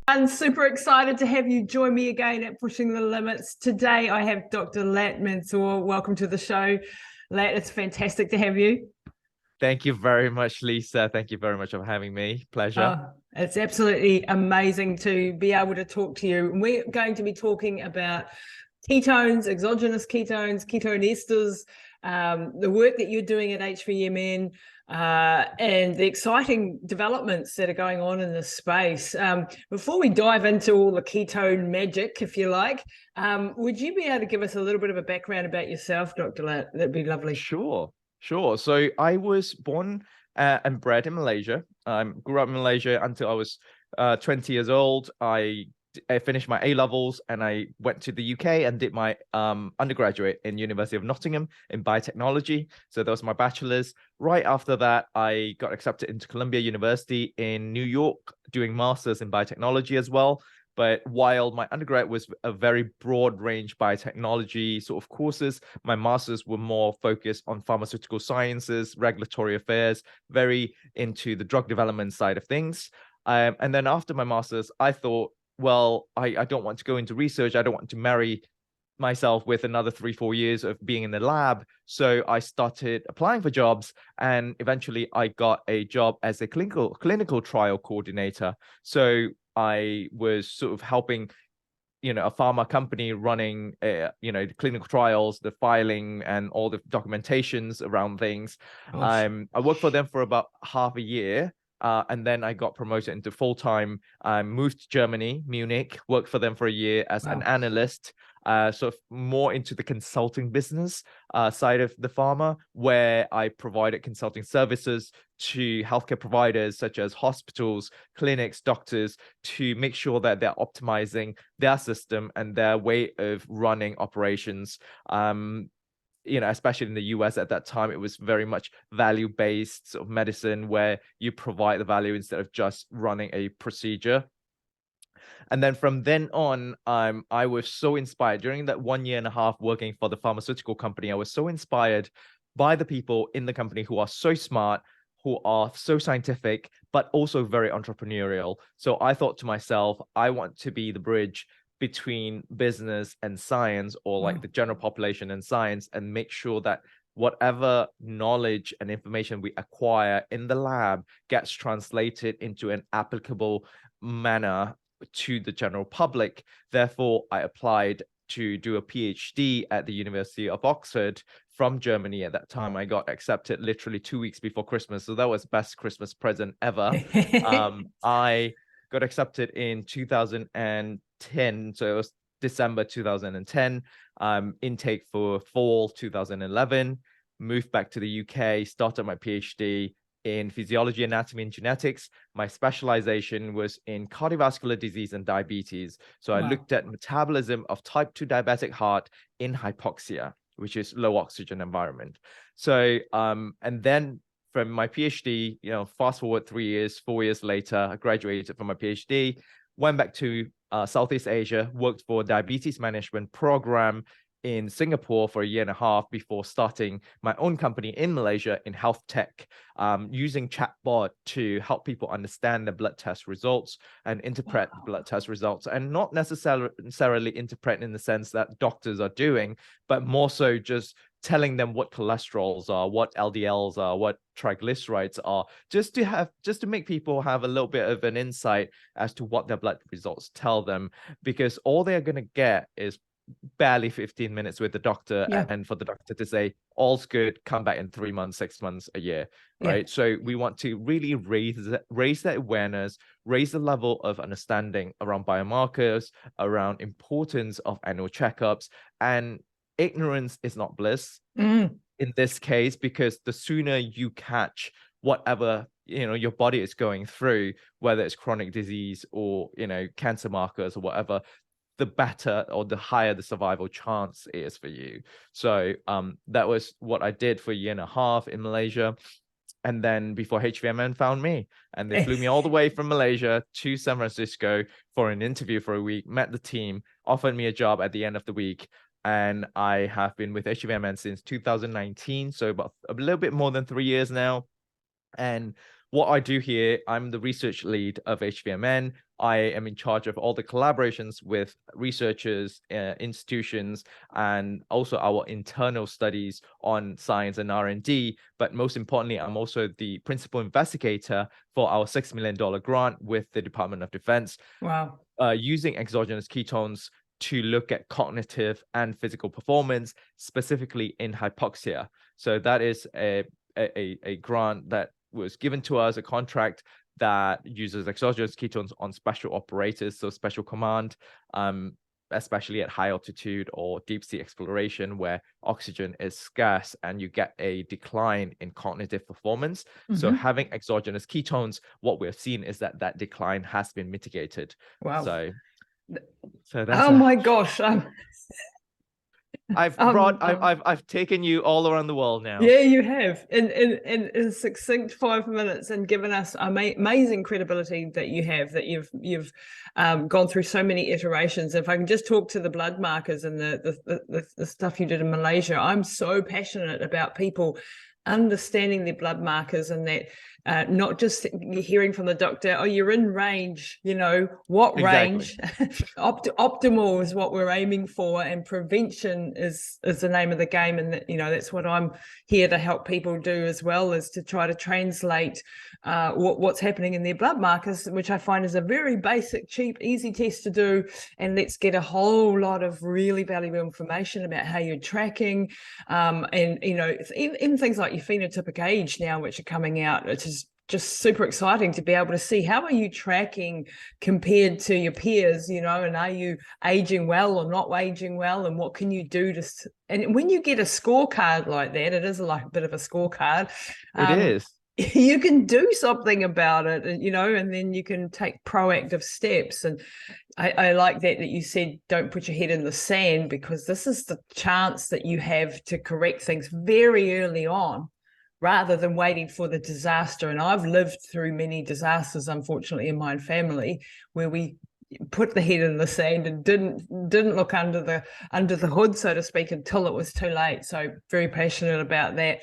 I'm super excited to have you join me again at Pushing the Limits. Today I have Dr. Latt Mansor. Welcome to the show. Latt, it's fantastic to have you. Thank you very much, Lisa. Thank you very much for having me. Pleasure. It's absolutely amazing to be able to talk to you. We're going to be talking about ketones, exogenous ketones, ketone esters, the work that you're doing at HVMN, and the exciting developments that are going on in this space. Before we dive into all the ketone magic, if you like, would you be able to give us a little bit of a background about yourself, Dr. Latt? That'd be lovely. Sure. So I was born and bred in Malaysia. Grew up in Malaysia until I was 20 years old. I finished my A levels and I went to the UK and did my undergraduate in University of Nottingham in biotechnology. So that was my bachelor's. Right after that, I got accepted into Columbia University in New York, doing master's in biotechnology as well. But while my undergrad was a very broad range biotechnology sort of courses, my masters were more focused on pharmaceutical sciences, regulatory affairs, very into the drug development side of things. And then after my masters, I thought, well, I don't want to go into research. I don't want to marry myself with another 3-4 years of being in the lab. So I started applying for jobs, and eventually I got a job as a clinical trial coordinator. So I was sort of helping, a pharma company running, the clinical trials, the filing, and all the documentations around things. Gosh. I worked for them for about half a year. And then I got promoted into full-time. I moved to Germany, Munich, worked for them for a year as an analyst, sort of more into the consulting business side of the pharma, where I provided consulting services to healthcare providers such as hospitals, clinics, doctors, to make sure that they're optimizing their system and their way of running operations. Especially in the US at that time, it was very much value-based sort of medicine where you provide the value instead of just running a procedure. And then from then on, I was so inspired during that 1.5 years working for the pharmaceutical company. I was so inspired by the people in the company who are so smart, who are so scientific, but also very entrepreneurial. So I thought to myself, I want to be the bridge between business and science, or like the general population and science, and make sure that whatever knowledge and information we acquire in the lab gets translated into an applicable manner to the general public. Therefore, I applied to do a PhD at the University of Oxford from Germany. At that time, I got accepted literally 2 weeks before Christmas. So that was best Christmas present ever. I got accepted in 2010. So it was December 2010, intake for fall 2011, moved back to the UK, started my PhD in physiology, anatomy, and genetics. My specialization was in cardiovascular disease and diabetes. So I looked at metabolism of type 2 diabetic heart in hypoxia, which is low oxygen environment. So, and then from my PhD, fast forward 3 years, 4 years later, I graduated from my PhD, went back to Southeast Asia, worked for a diabetes management program in Singapore for 1.5 years before starting my own company in Malaysia in health tech, using chatbot to help people understand the blood test results and interpret the blood test results, and not necessarily interpret in the sense that doctors are doing, but more so just telling them what cholesterols are, what LDLs are, what triglycerides are, just to make people have a little bit of an insight as to what their blood results tell them, because all they're going to get is barely 15 minutes with the doctor, and for the doctor to say all's good, come back in 3 months, 6 months, a year, right? So we want to really raise that awareness, raise the level of understanding around biomarkers, around importance of annual checkups. And ignorance is not bliss in this case, because the sooner you catch whatever your body is going through, whether it's chronic disease or cancer markers or whatever, the better or the higher the survival chance is for you. So that was what I did for 1.5 years in Malaysia. And then before HVMN found me, and they flew me all the way from Malaysia to San Francisco for an interview for a week, met the team, offered me a job at the end of the week. And I have been with HVMN since 2019. So about a little bit more than 3 years now. And what I do here, I'm the research lead of HVMN. I am in charge of all the collaborations with researchers, institutions, and also our internal studies on science and R&D. But most importantly, I'm also the principal investigator for our $6 million grant with the Department of Defense. Wow. Using exogenous ketones to look at cognitive and physical performance, specifically in hypoxia. So that is a grant that was given to us, a contract that uses exogenous ketones on special operators, so special command, especially at high altitude or deep sea exploration where oxygen is scarce and you get a decline in cognitive performance. So having exogenous ketones, what we're seeing is that that decline has been mitigated. Wow. So that's my gosh. I've taken you all around the world now. Yeah, you have in a succinct 5 minutes, and given us amazing credibility that you've gone through so many iterations. If I can just talk to the blood markers and the stuff you did in Malaysia, I'm so passionate about people understanding their blood markers, and that not just hearing from the doctor, oh, you're in range, what range. Optimal is what we're aiming for, and prevention is the name of the game. And that's what I'm here to help people do as well, is to try to translate what's happening in their blood markers, which I find is a very basic, cheap, easy test to do. And let's get a whole lot of really valuable information about how you're tracking, and even things like your phenotypic age now, which are coming out. It's just super exciting to be able to see how are you tracking compared to your peers, and are you aging well or not aging well, and what can you do and when you get a scorecard like that, it is like a bit of a scorecard. It is. You can do something about it, and then you can take proactive steps. And I like that you said, don't put your head in the sand, because this is the chance that you have to correct things very early on, rather than waiting for the disaster. And I've lived through many disasters, unfortunately, in my family, where we put the head in the sand and didn't look under the hood, so to speak, until it was too late. So very passionate about that.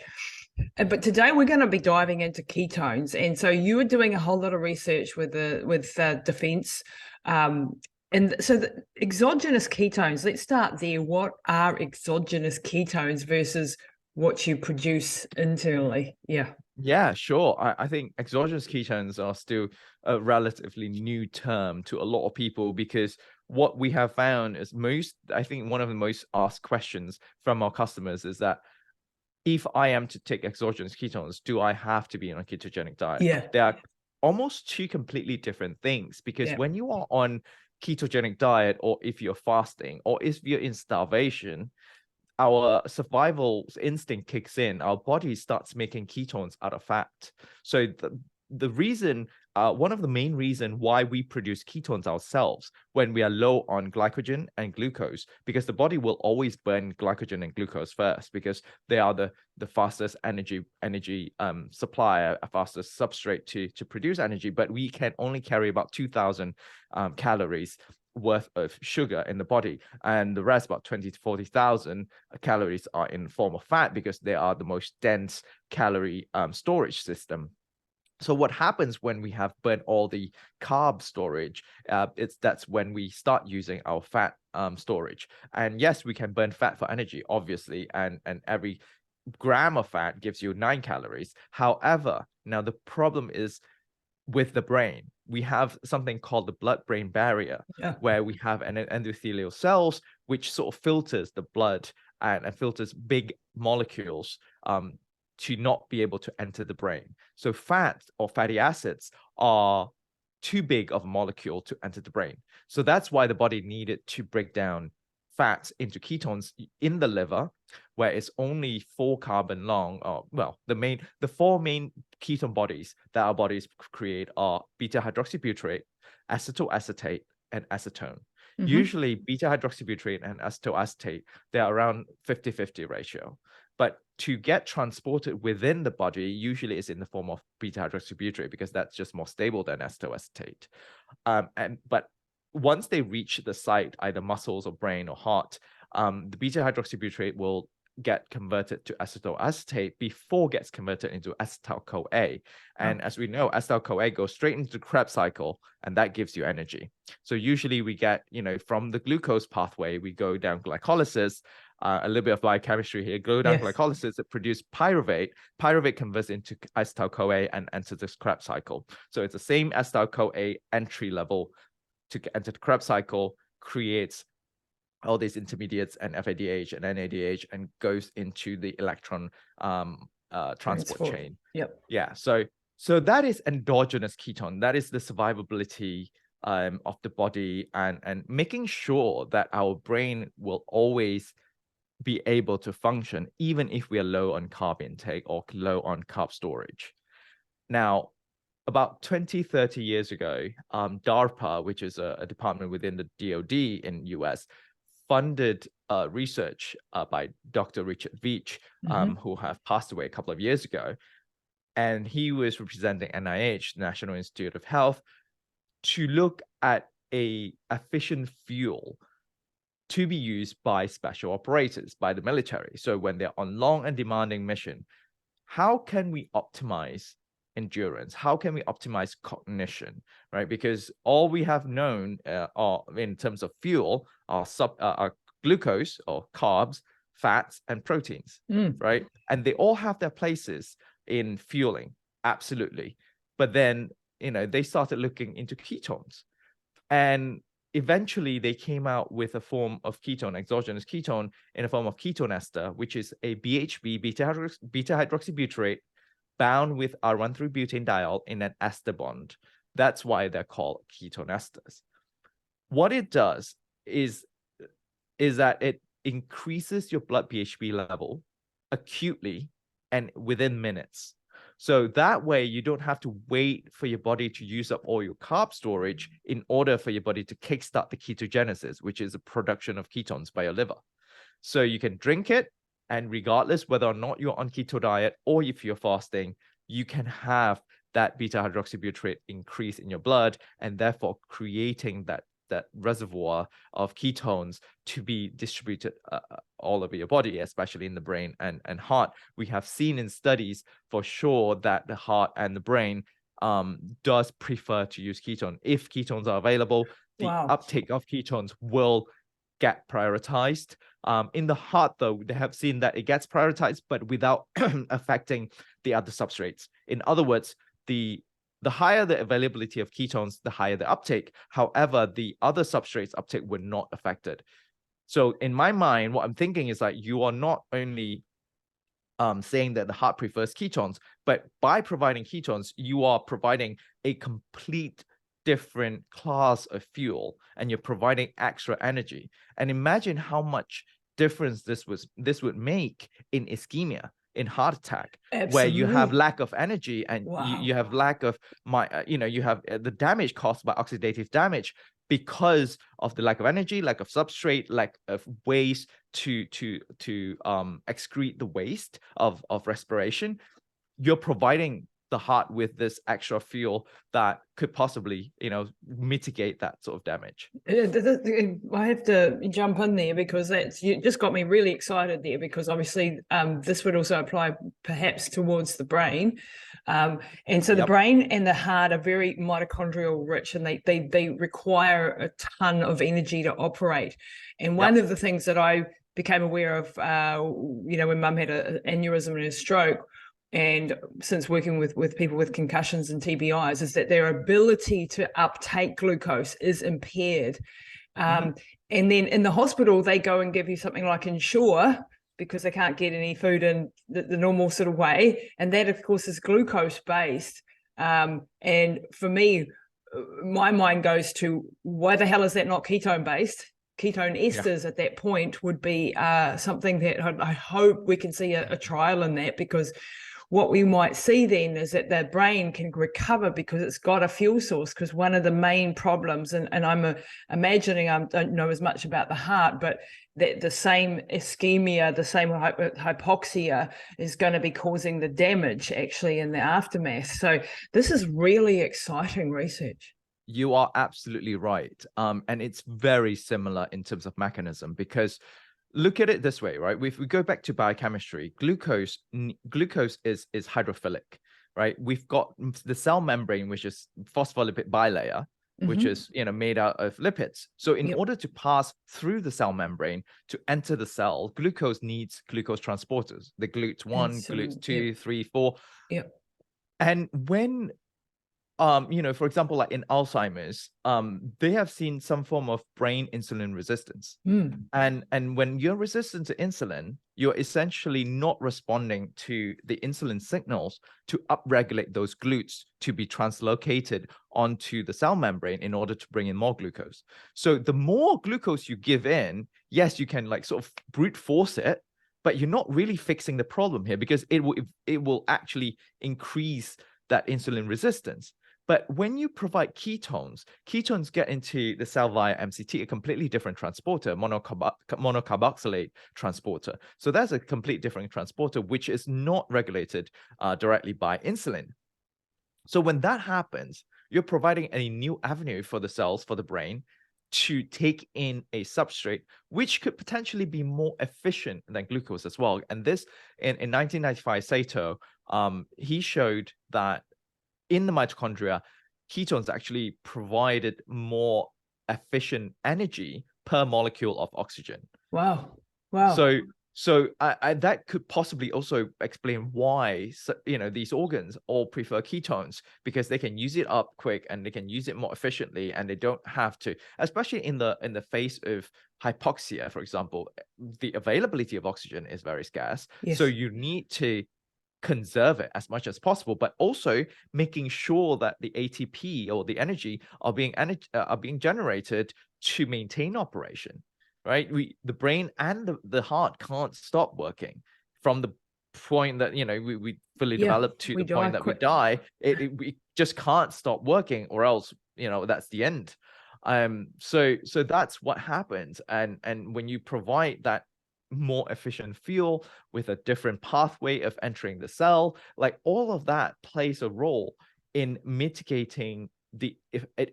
But today we're going to be diving into ketones, and so you were doing a whole lot of research with Defense, and so the exogenous ketones. Let's start there. What are exogenous ketones versus what you produce internally? Yeah, sure. I think exogenous ketones are still a relatively new term to a lot of people, because what we have found is I think one of the most asked questions from our customers is that, if I am to take exogenous ketones, do I have to be on a ketogenic diet? Yeah. They are almost two completely different things, because when you are on ketogenic diet, or if you're fasting, or if you're in starvation, our survival instinct kicks in. Our body starts making ketones out of fat. So the reason, one of the main reasons why we produce ketones ourselves when we are low on glycogen and glucose, because the body will always burn glycogen and glucose first, because they are the fastest energy supplier, a fastest substrate to produce energy. But we can only carry about 2,000 calories worth of sugar in the body, and the rest, about 20 to 40,000 calories, are in the form of fat, because they are the most dense calorie storage system. So what happens when we have burnt all the carb storage, that's when we start using our fat storage. And yes, we can burn fat for energy, obviously, and every gram of fat gives you 9 calories. However, now the problem is with the brain. We have something called the blood-brain barrier, where we have an endothelial cells which sort of filters the blood and filters big molecules to not be able to enter the brain. So fat or fatty acids are too big of a molecule to enter the brain. So that's why the body needed to break down fats into ketones in the liver, where it's only 4 carbon long. The 4 main ketone bodies that our bodies create are beta hydroxybutyrate, acetoacetate, and acetone. Usually beta hydroxybutyrate and acetoacetate, they're around 50-50 ratio. But to get transported within the body, usually is in the form of beta hydroxybutyrate, because that's just more stable than acetoacetate. But once they reach the site, either muscles or brain or heart, the beta hydroxybutyrate will get converted to acetyl acetate before gets converted into acetyl-CoA. And as we know, acetyl-CoA goes straight into the Krebs cycle, and that gives you energy. So usually we get, from the glucose pathway, we go down glycolysis, a little bit of biochemistry here, go down glycolysis, it produces pyruvate. Pyruvate converts into acetyl-CoA and enters this Krebs cycle. So it's the same acetyl-CoA entry level to enter the Krebs cycle, creates all these intermediates and FADH and NADH, and goes into the electron transport chain. Yeah. So that is endogenous ketone. That is the survivability of the body, and making sure that our brain will always be able to function even if we are low on carb intake or low on carb storage. Now, about 20-30 years ago, DARPA, which is a department within the DoD in US, funded research by Dr. Richard Veitch, who have passed away a couple of years ago. And he was representing NIH, National Institute of Health, to look at a efficient fuel to be used by special operators, by the military. So when they're on long and demanding mission, how can we optimize endurance? How can we optimize cognition, right? Because all we have known are, in terms of fuel, are glucose or carbs, fats, and proteins, right? And they all have their places in fueling, absolutely. But then, they started looking into ketones, and eventually they came out with a form of ketone, exogenous ketone, in a form of ketone ester, which is a BHB, beta-hydroxybutyrate, bound with our 1,3-butane-diol in an ester bond. That's why they're called ketone esters. What it does is that it increases your blood BHB level acutely and within minutes. So that way you don't have to wait for your body to use up all your carb storage in order for your body to kickstart the ketogenesis, which is the production of ketones by your liver. So you can drink it, and regardless whether or not you're on keto diet or if you're fasting, you can have that beta-hydroxybutyrate increase in your blood, and therefore creating that reservoir of ketones to be distributed all over your body, especially in the brain and heart. We have seen in studies for sure that the heart and the brain does prefer to use ketone. If ketones are available, the uptake of ketones will get prioritized. In the heart, though, they have seen that it gets prioritized, but without affecting the other substrates. In other words, the higher the availability of ketones, the higher the uptake. However, the other substrates uptake were not affected. So in my mind, what I'm thinking is that you are not only saying that the heart prefers ketones, but by providing ketones, you are providing a complete different class of fuel, and you're providing extra energy. And imagine how much difference this would make in ischemia, in heart attack. Absolutely. Where you have lack of energy, and you have lack of you have the damage caused by oxidative damage because of the lack of energy, lack of substrate, lack of ways to excrete the waste of respiration. You're providing the heart with this extra fuel that could possibly, mitigate that sort of damage. I have to jump in there because you just got me really excited there, because obviously this would also apply perhaps towards the brain. And so the brain and the heart are very mitochondrial rich, and they require a ton of energy to operate. And one of the things that I became aware of, when Mum had an aneurysm and a stroke, and since working with people with concussions and TBIs, is that their ability to uptake glucose is impaired. And then in the hospital, they go and give you something like Ensure, because they can't get any food in the normal sort of way. And that, of course, is glucose-based. And for me, my mind goes to, why the hell is that not ketone-based? Ketone esters at that point would be something that I hope we can see a trial in that, because what we might see then is that the brain can recover because it's got a fuel source. Because one of the main problems, and I'm imagining, I don't know as much about the heart, but that the same ischemia, the same hypoxia is going to be causing the damage actually in the aftermath. So this is really exciting research. You are absolutely right. And it's very similar in terms of mechanism, because look at it this way, right? If we go back to biochemistry, glucose is hydrophilic, right? We've got the cell membrane, which is phospholipid bilayer, which is made out of lipids. So in order to pass through the cell membrane to enter the cell, glucose needs glucose transporters, the GLUT1, GLUT2, 3, 4. Yep. And when for example, like in Alzheimer's, they have seen some form of brain insulin resistance. And when you're resistant to insulin, you're essentially not responding to the insulin signals to upregulate those GLUTs to be translocated onto the cell membrane in order to bring in more glucose. So the more glucose you give in, yes, you can like sort of brute force it, but you're not really fixing the problem here, because it will actually increase that insulin resistance. But when you provide ketones get into the cell via MCT, a completely different transporter, monocarboxylate transporter. So that's a complete different transporter, which is not regulated directly by insulin. So when that happens, you're providing a new avenue for the cells, for the brain, to take in a substrate, which could potentially be more efficient than glucose as well. And this, in 1995, Sato, he showed that in the mitochondria, ketones actually provided more efficient energy per molecule of oxygen. Wow. So that could possibly also explain why these organs all prefer ketones, because they can use it up quick and they can use it more efficiently, and they don't have to, especially in the face of hypoxia, for example, the availability of oxygen is very scarce. Yes. So you need to conserve it as much as possible, but also making sure that the ATP or the energy are being generated to maintain operation, right? The brain and the heart can't stop working from the point that we fully develop to the point that we die. We just can't stop working, or else that's the end. So that's what happens. And when you provide that more efficient fuel with a different pathway of entering the cell, like all of that plays a role in mitigating the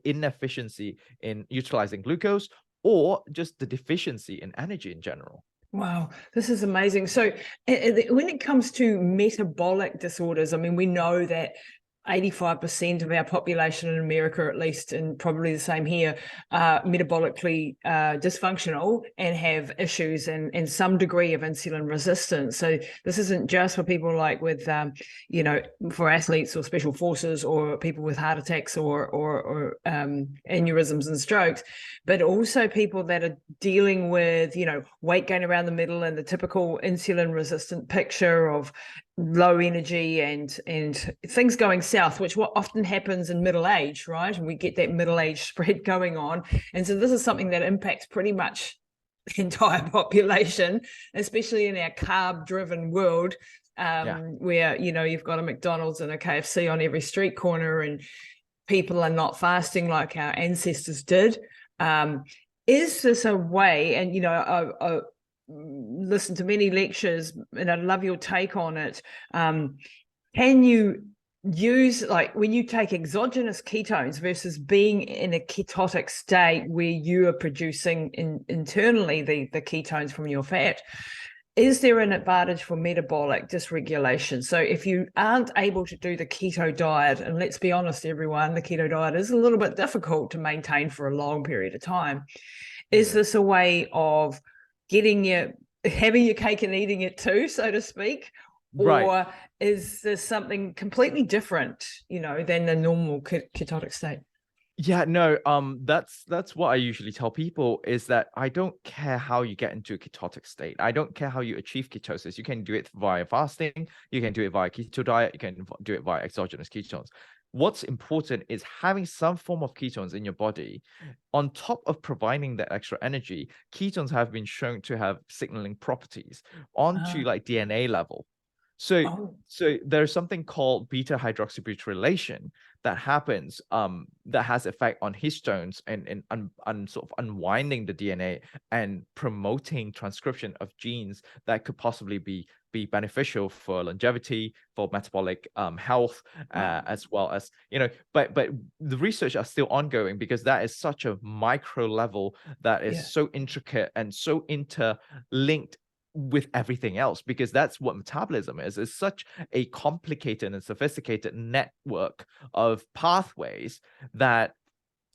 inefficiency in utilizing glucose, or just the deficiency in energy in general. Wow, this is amazing. So when it comes to metabolic disorders, I mean, we know that 85% of our population in America, at least, and probably the same here, are metabolically dysfunctional and have issues and some degree of insulin resistance. So this isn't just for people like with, for athletes or special forces or people with heart attacks or aneurysms and strokes, but also people that are dealing with, weight gain around the middle and the typical insulin resistant picture of low energy and things going south, which what often happens in middle age, right? And we get that middle age spread going on. And so this is something that impacts pretty much the entire population, especially in our carb driven world, where, you've got a McDonald's and a KFC on every street corner and people are not fasting like our ancestors did. Is this a way, and, I listen to many lectures and I'd love your take on it. Can you use, like, when you take exogenous ketones versus being in a ketotic state where you are producing internally the ketones from your fat, is there an advantage for metabolic dysregulation? So if you aren't able to do the keto diet, and let's be honest, everyone, the keto diet is a little bit difficult to maintain for a long period of time. Is this a way of having your cake and eating it too, so to speak? Right. Or is there something completely different, than the normal ketotic state? Yeah, no, that's what I usually tell people, is that I don't care how you get into a ketotic state. I don't care how you achieve ketosis. You can do it via fasting, you can do it via keto diet, you can do it via exogenous ketones. What's important is having some form of ketones in your body. On top of providing that extra energy, ketones have been shown to have signaling properties onto like DNA level. So there's something called beta hydroxybutyrylation that happens that has effect on histones and sort of unwinding the DNA and promoting transcription of genes that could possibly be beneficial for longevity, for metabolic health, as well as, but the research are still ongoing, because that is such a micro level that is so intricate and so interlinked with everything else, because that's what metabolism is. It's such a complicated and sophisticated network of pathways that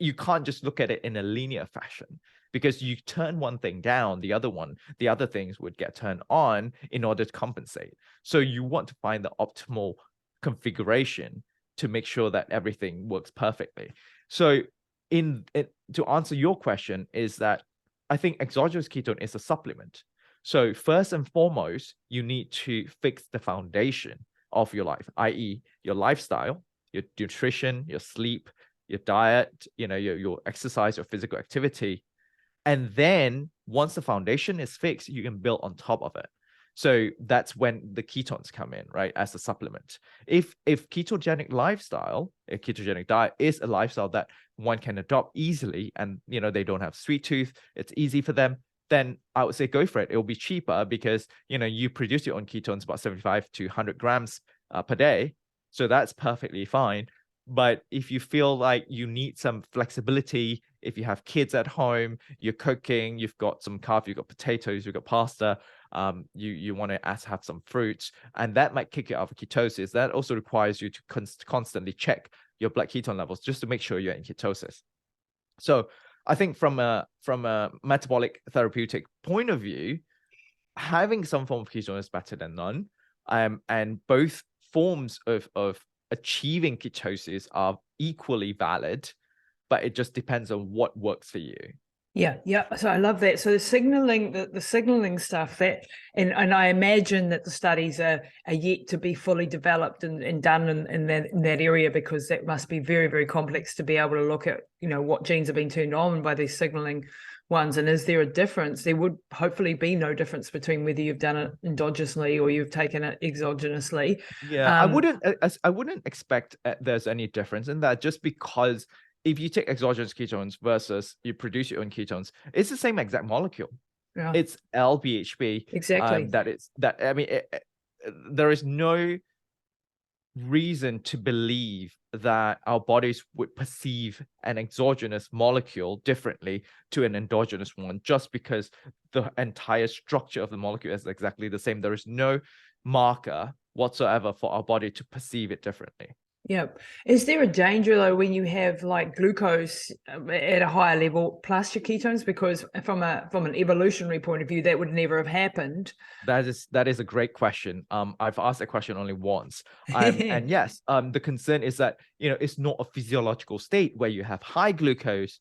you can't just look at it in a linear fashion, because you turn one thing down, the other things would get turned on in order to compensate. So you want to find the optimal configuration to make sure that everything works perfectly. So to answer your question, is that I think exogenous ketone is a supplement. So first and foremost, you need to fix the foundation of your life, i.e. your lifestyle, your nutrition, your sleep, your diet, your exercise, your physical activity. And then once the foundation is fixed, you can build on top of it. So that's when the ketones come in, right, as a supplement. If ketogenic lifestyle, a ketogenic diet is a lifestyle that one can adopt easily, and they don't have sweet tooth, it's easy for them, then I would say go for it. It will be cheaper because you produce your own ketones about 75 to 100 grams per day. So that's perfectly fine. But if you feel like you need some flexibility, if you have kids at home, you're cooking, you've got some carb, you've got potatoes, you've got pasta, you want to have some fruits, and that might kick you out of ketosis. That also requires you to constantly check your blood ketone levels just to make sure you're in ketosis. So I think from a metabolic therapeutic point of view, having some form of ketone is better than none. And both forms of achieving ketosis are equally valid, but it just depends on what works for you. Yeah. So I love that. So the signaling stuff, and I imagine that the studies are yet to be fully developed and done in that area, because that must be very, very complex to be able to look at, what genes are being turned on by these signaling ones. And is there a difference? There would hopefully be no difference between whether you've done it endogenously or you've taken it exogenously. Yeah, I wouldn't expect there's any difference in that, just because if you take exogenous ketones versus you produce your own ketones, it's the same exact molecule. Yeah. It's LBHB. Exactly. There is no reason to believe that our bodies would perceive an exogenous molecule differently to an endogenous one just because the entire structure of the molecule is exactly the same. There is no marker whatsoever for our body to perceive it differently. Yeah. Is there a danger though when you have like glucose at a higher level plus your ketones? Because from an evolutionary point of view, that would never have happened. That is a great question. I've asked that question only once. And yes, the concern is that it's not a physiological state where you have high glucose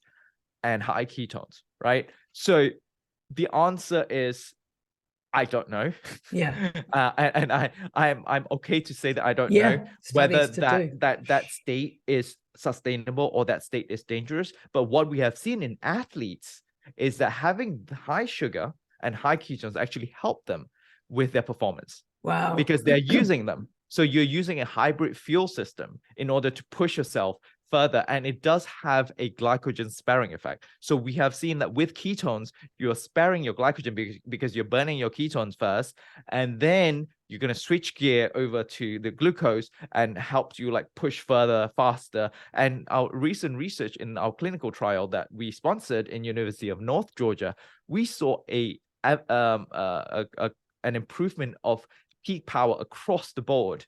and high ketones, right? So the answer is I don't know. Yeah. And I'm okay to say that I don't know whether that state is sustainable or that state is dangerous. But what we have seen in athletes is that having high sugar and high ketones actually help them with their performance. Wow. Because they're using them. So you're using a hybrid fuel system in order to push yourself further, and it does have a glycogen sparing effect. So we have seen that with ketones, you're sparing your glycogen because you're burning your ketones first, and then you're going to switch gear over to the glucose and help you like push further, faster. And our recent research in our clinical trial that we sponsored in University of North Georgia, we saw an improvement of peak power across the board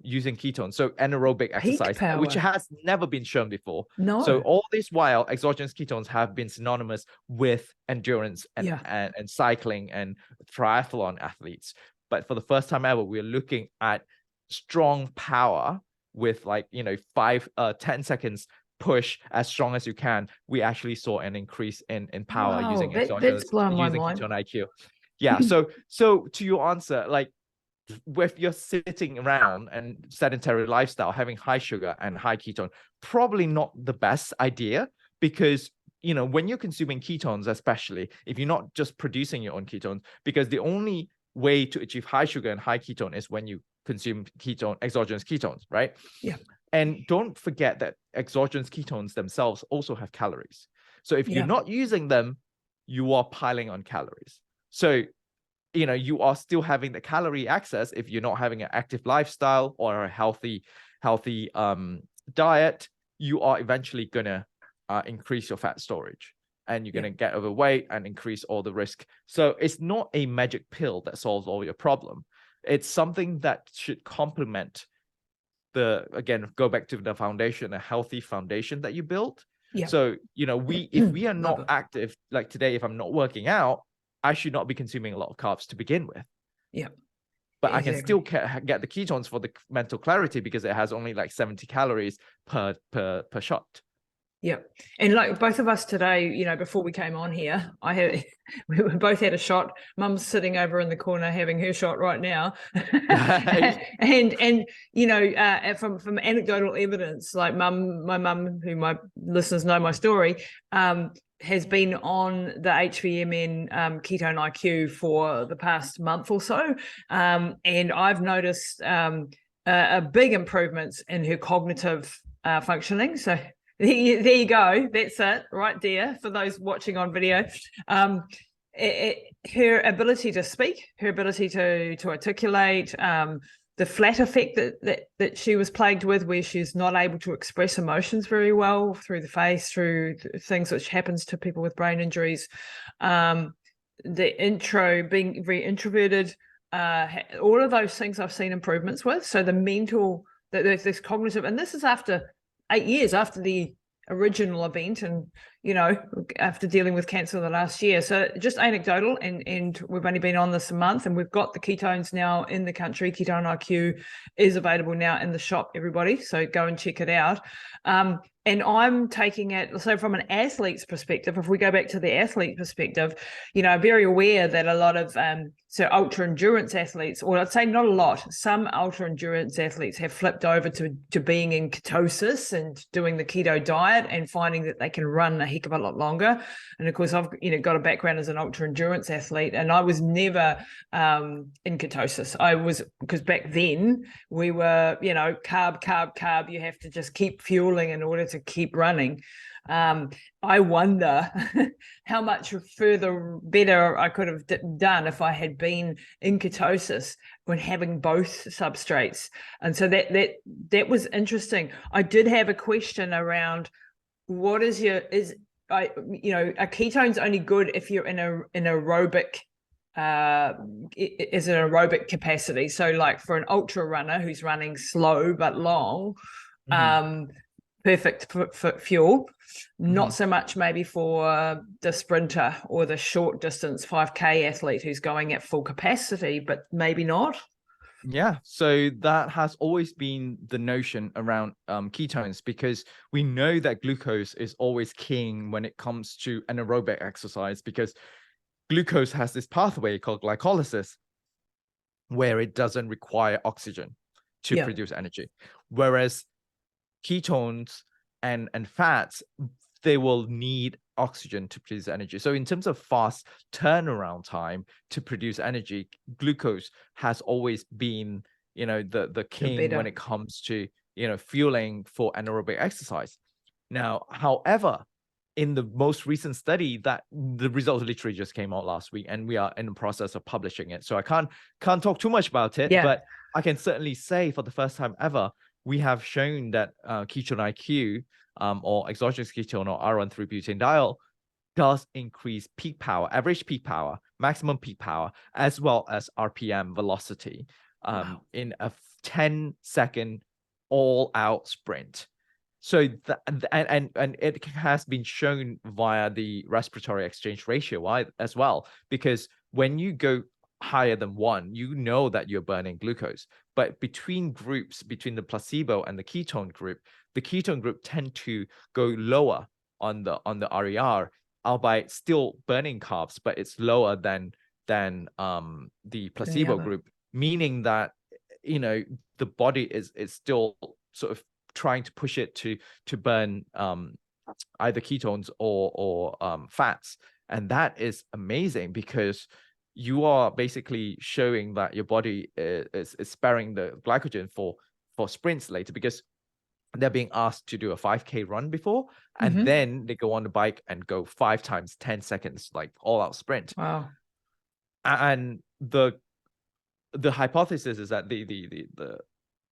using ketones, so anaerobic exercise, which has never been shown before. No. So all this while, exogenous ketones have been synonymous with endurance and cycling and triathlon athletes. But for the first time ever, we're looking at strong power with 10 seconds push as strong as you can. We actually saw an increase in power using exogenous, using ketone IQ. Yeah. So to your answer, if you're sitting around and sedentary lifestyle, having high sugar and high ketone, probably not the best idea, because when you're consuming ketones, especially if you're not just producing your own ketones, because the only way to achieve high sugar and high ketone is when you consume exogenous ketones, right? Yeah. And don't forget that exogenous ketones themselves also have calories. So if you're not using them, you are piling on calories. So, you are still having the calorie excess if you're not having an active lifestyle or a healthy diet. You are eventually gonna increase your fat storage, and you're gonna get overweight and increase all the risk. So it's not a magic pill that solves all your problem. It's something that should complement again, go back to the foundation, a healthy foundation that you built. So, if we are not active, like today, if I'm not working out, I should not be consuming a lot of carbs to begin with. But I can still get the ketones for the mental clarity because it has only like 70 calories per shot. And like both of us today, before we came on here, we both had a shot. Mum's sitting over in the corner having her shot right now. and from anecdotal evidence, like my mum, who my listeners know my story, has been on the HVMN ketone IQ for the past month or so. And I've noticed a big improvements in her cognitive functioning. So there you go. That's it right there for those watching on video. Her ability to speak, her ability to articulate, the flat effect that she was plagued with, where she's not able to express emotions very well through the face, through things which happens to people with brain injuries. Being very introverted, all of those things I've seen improvements with. So the mental, this cognitive, and this is after 8 years after the original event, and after dealing with cancer the last year. So just anecdotal, and we've only been on this a month, and we've got the ketones now in the country. Ketone IQ is available now in the shop, everybody, so go and check it out. And I'm taking it, so from an athlete's perspective, if we go back to the athlete perspective, I'm very aware that a lot of so ultra endurance athletes, or I'd say not a lot, some ultra endurance athletes have flipped over to being in ketosis and doing the keto diet and finding that they can run a heck of a lot longer. And of course, I've got a background as an ultra endurance athlete, and I was never in ketosis. Because back then we were, carb. You have to just keep fueling in order to keep running. I wonder how much better I could have done if I had been in ketosis when having both substrates. And so that was interesting. I did have a question around are ketones only good if you're in an aerobic is an aerobic capacity? So like for an ultra runner who's running slow but long, perfect for fuel. Not so much maybe for the sprinter or the short distance 5K athlete who's going at full capacity, but maybe not. Yeah, so that has always been the notion around ketones, because we know that glucose is always king when it comes to anaerobic exercise, because glucose has this pathway called glycolysis where it doesn't require oxygen to produce energy, whereas ketones and fats, they will need oxygen to produce energy. So in terms of fast turnaround time to produce energy, glucose has always been, the king when it comes to, fueling for anaerobic exercise. Now, however, in the most recent study, that the results literally just came out last week, and we are in the process of publishing it. So I can't talk too much about it, but I can certainly say for the first time ever, we have shown that ketone IQ or exogenous ketone or R1,3-butanediol does increase peak power, average peak power, maximum peak power, as well as RPM velocity in a 10-second all-out sprint. So and it has been shown via the respiratory exchange ratio as well, because when you go higher than 1, you know that you're burning glucose. But between groups, between the placebo and the ketone group tend to go lower on the RER, albeit still burning carbs, but it's lower than the placebo group, meaning that the body is still sort of trying to push it to burn either ketones or fats. And that is amazing, because you are basically showing that your body is sparing the glycogen for sprints later. Because they're being asked to do a 5K run before, and Mm-hmm. then they go on the bike and go 5 times 10 seconds, like all out sprint. Wow. And the hypothesis is that the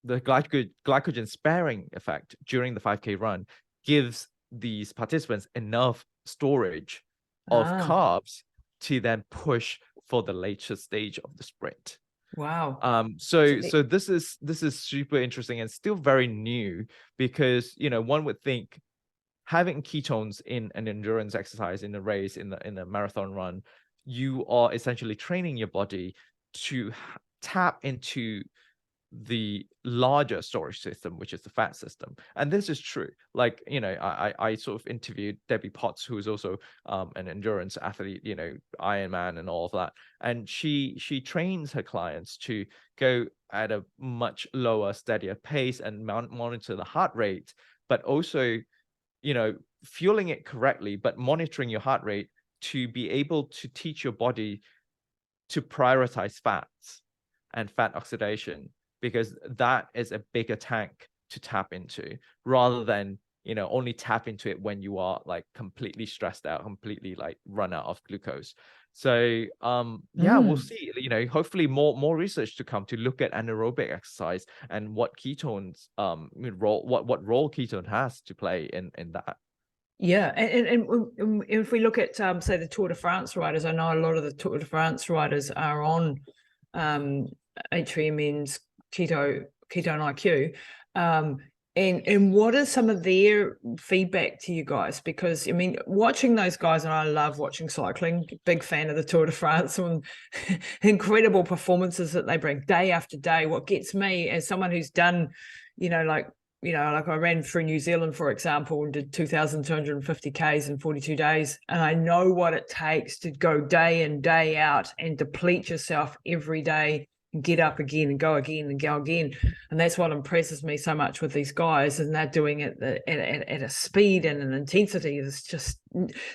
glycogen sparing effect during the 5K run gives these participants enough storage of carbs to then push for the later stage of the sprint. Wow. So this is super interesting and still very new, because one would think having ketones in an endurance exercise, in a race, in a marathon run, you are essentially training your body to tap into the larger storage system, which is the fat system. And this is true. Like, I sort of interviewed Debbie Potts, who is also an endurance athlete, Ironman and all of that. And she trains her clients to go at a much lower, steadier pace and monitor the heart rate, but also, fueling it correctly, but monitoring your heart rate to be able to teach your body to prioritize fats and fat oxidation, because that is a bigger tank to tap into, rather than only tap into it when you are like completely stressed out, completely like run out of glucose. So we'll see, hopefully more research to come to look at anaerobic exercise and what ketones role what role ketone has to play in that. Yeah, and if we look at say the Tour de France riders, I know a lot of the Tour de France riders are on HVMN's ketone IQ, and what are some of their feedback to you guys? Because I mean, watching those guys, and I love watching cycling, big fan of the Tour de France, and incredible performances that they bring day after day. What gets me as someone who's done, like I ran through New Zealand, for example, and did 2,250 Ks in 42 days. And I know what it takes to go day in, day out and deplete yourself every day and get up again and go again and go again. And that's what impresses me so much with these guys. And they're doing it at a speed and an intensity. It's just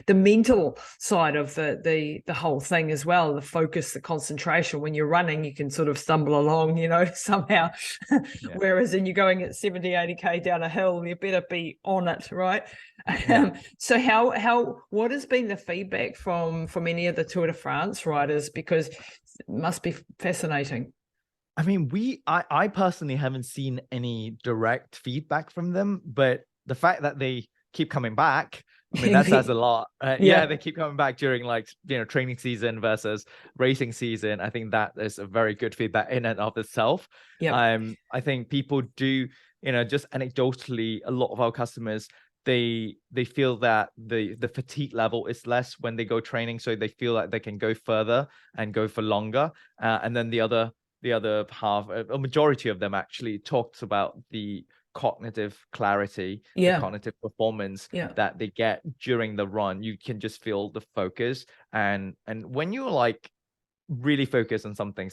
the mental side of the whole thing as well, the focus, the concentration. When you're running, you can sort of stumble along, somehow. Yeah. Whereas when you're going at 70, 80K down a hill, you better be on it, right? Yeah. So what has been the feedback from any of the Tour de France riders? Because it must be fascinating. I mean, I personally haven't seen any direct feedback from them, but the fact that they keep coming back, I mean, that says a lot. Yeah, they keep coming back during training season versus racing season. I think that is a very good feedback in and of itself. Yeah. I think people do, just anecdotally, a lot of our customers, they feel that the fatigue level is less when they go training, so they feel like they can go further and go for longer. And then the other half, a majority of them actually talks about the cognitive clarity, the cognitive performance that they get during the run. You can just feel the focus, and when you're like really focused on something,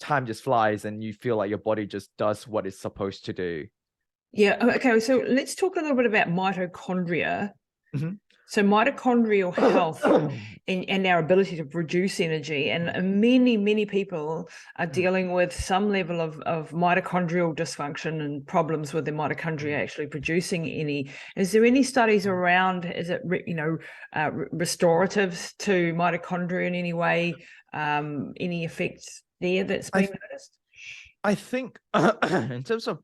time just flies and you feel like your body just does what it's supposed to do. Yeah. Okay. So let's talk a little bit about mitochondria. Mm-hmm. So mitochondrial health and our ability to produce energy. And many people are dealing with some level of mitochondrial dysfunction and problems with the mitochondria actually producing any. Is there any studies around, is it, restoratives to mitochondria in any way? Any effects there that's been noticed? I think in terms of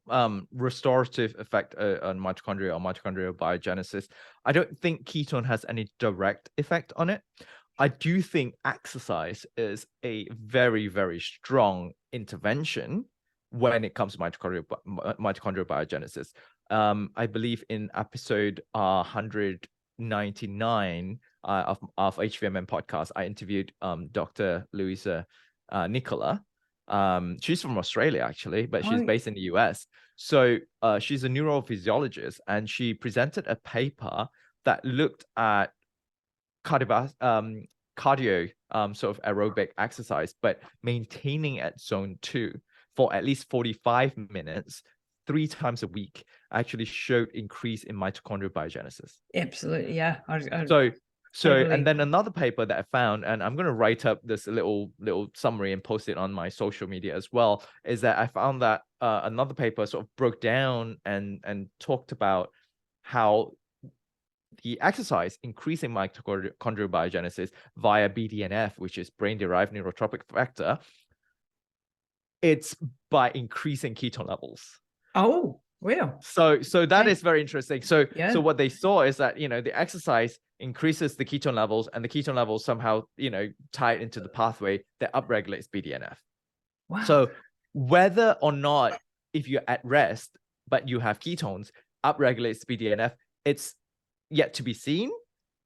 restorative effect on mitochondria or mitochondrial biogenesis, I don't think ketone has any direct effect on it. I do think exercise is a very, very strong intervention when it comes to mitochondrial biogenesis. I believe in episode 199 of HVMN podcast, I interviewed Dr. Louisa Nicola. She's from Australia actually, but she's based in the US. So she's a neurophysiologist, and she presented a paper that looked at cardio sort of aerobic exercise, but maintaining at zone 2 for at least 45 minutes 3 times a week actually showed increase in mitochondrial biogenesis. Absolutely, yeah. So, Totally. and then another paper that I found, and I'm going to write up this little summary and post it on my social media as well, is that I found that another paper sort of broke down and talked about how the exercise increasing mitochondrial biogenesis via BDNF, which is brain-derived neurotrophic factor, it's by increasing ketone levels. Oh, wow. So that is very interesting. So Yeah. what they saw is that, the exercise increases the ketone levels, and the ketone levels somehow, tied into the pathway that upregulates BDNF. Wow. So whether or not, if you're at rest, but you have ketones, upregulates BDNF, it's yet to be seen.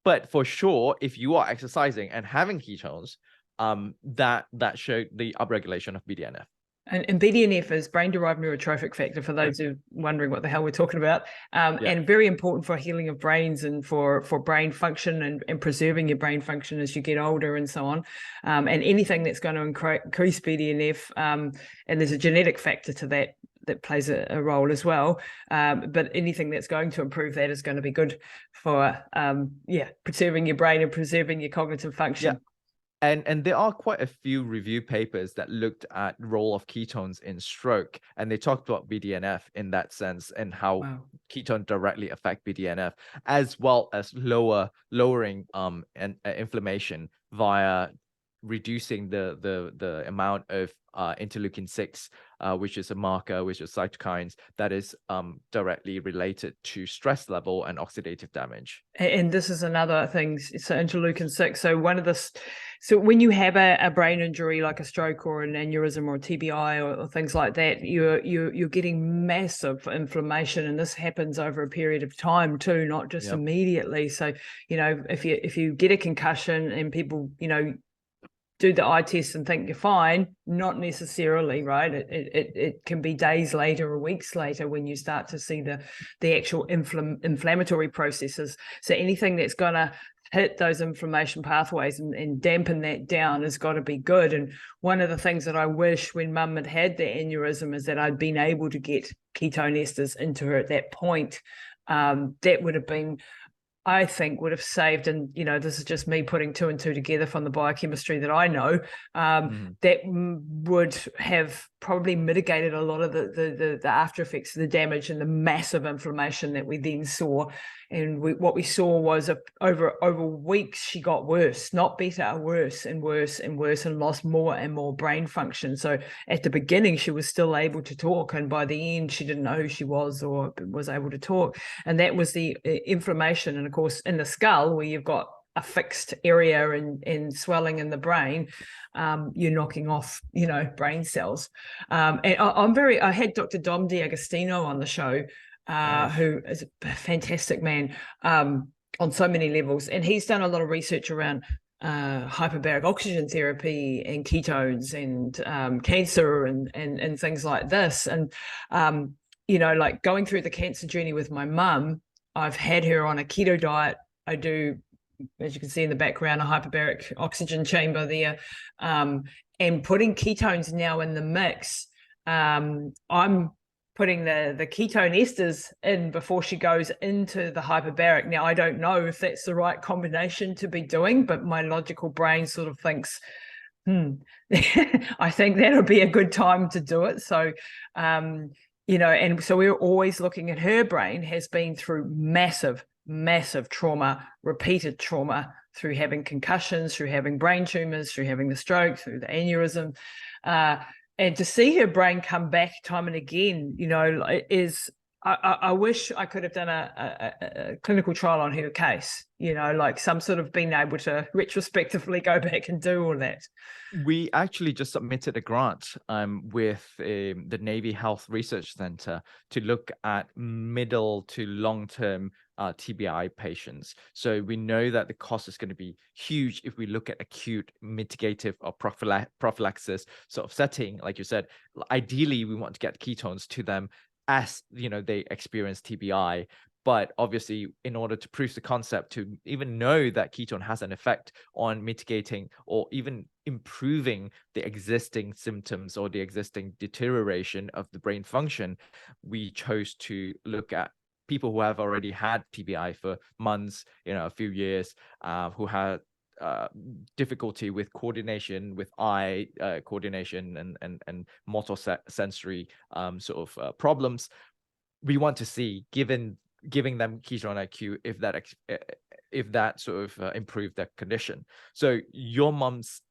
But for sure, if you are exercising and having ketones, that showed the upregulation of BDNF. And BDNF is brain-derived neurotrophic factor, for those who are wondering what the hell we're talking about, and very important for healing of brains and for brain function and preserving your brain function as you get older and so on. And anything that's going to increase BDNF, and there's a genetic factor to that plays a role as well. But anything that's going to improve that is going to be good for, preserving your brain and preserving your cognitive function. Yeah. And there are quite a few review papers that looked at role of ketones in stroke, and they talked about BDNF in that sense and how ketone directly affect BDNF, as well as lowering inflammation via reducing the amount of interleukin 6, which is a marker, which is cytokines that is directly related to stress level and oxidative damage. And this is another thing. So interleukin 6. So when you have a brain injury like a stroke or an aneurysm or a TBI or things like that, you're getting massive inflammation, and this happens over a period of time too, not just immediately. So if you get a concussion and people do the eye test and think you're fine, not necessarily, right? It can be days later or weeks later when you start to see the actual inflammatory processes. So anything that's going to hit those inflammation pathways and dampen that down has got to be good. And one of the things that I wish when Mum had the aneurysm is that I'd been able to get ketone esters into her at that point. That would have been, I think, would have saved, and this is just me putting 2 and 2 together from the biochemistry that I know, that would have probably mitigated a lot of the after effects of the damage and the massive inflammation that we then saw. And what we saw was over weeks she got worse, not better, worse and worse and worse, and lost more and more brain function. So at the beginning she was still able to talk, and by the end she didn't know who she was or was able to talk. And that was the inflammation. And of course in the skull, where you've got a fixed area and swelling in the brain, you're knocking off brain cells. And I had Dr. Dom D'Agostino on the show, who is a fantastic man on so many levels, and he's done a lot of research around hyperbaric oxygen therapy and ketones and cancer and things like this. And like going through the cancer journey with my mum, I've had her on a keto diet. I do, as you can see in the background, a hyperbaric oxygen chamber there, and putting ketones now in the mix. I'm putting the ketone esters in before she goes into the hyperbaric. Now, I don't know if that's the right combination to be doing, but my logical brain sort of thinks, I think that'll be a good time to do it. So, and so we're always looking at her brain has been through massive trauma, repeated trauma, through having concussions, through having brain tumors, through having the stroke, through the aneurysm. And to see her brain come back time and again, is, I wish I could have done a clinical trial on her case, like some sort of being able to retrospectively go back and do all that. We actually just submitted a grant with the Navy Health Research Center to look at middle to long-term TBI patients. So we know that the cost is going to be huge if we look at acute, mitigative, or prophylaxis sort of setting. Like you said, ideally we want to get ketones to them as they experience TBI. But obviously, in order to prove the concept, to even know that ketone has an effect on mitigating or even improving the existing symptoms or the existing deterioration of the brain function, we chose to look at people who have already had TBI for months, a few years, who had difficulty with coordination, with eye coordination and motor sensory sort of problems. We want to see, giving them ketone IQ, if that sort of improved their condition. So your mom's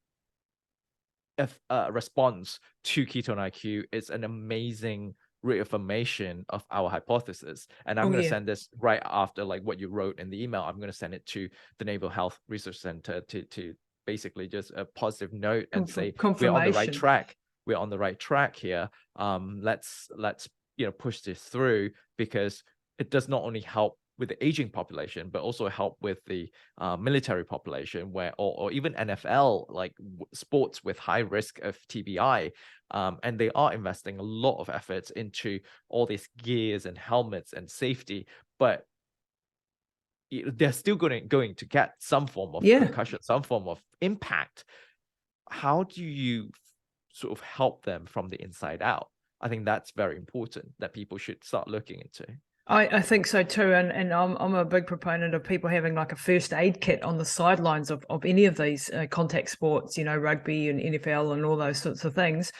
response to ketone IQ is an amazing reaffirmation of our hypothesis. And I'm going to send this right after like what you wrote in the email. I'm going to send it to the Naval Health Research Center to basically just a positive note and say we're on the right track. We're on the right track here. Let's push this through, because it does not only help with the aging population, but also help with the military population, or even NFL, like sports with high risk of TBI. And they are investing a lot of efforts into all these gears and helmets and safety, but they're still going to get some form of concussion, some form of impact. How do you sort of help them from the inside out? I think that's very important, that people should start looking into. I think so too, and I'm a big proponent of people having like a first aid kit on the sidelines of any of these contact sports, rugby and NFL and all those sorts of things,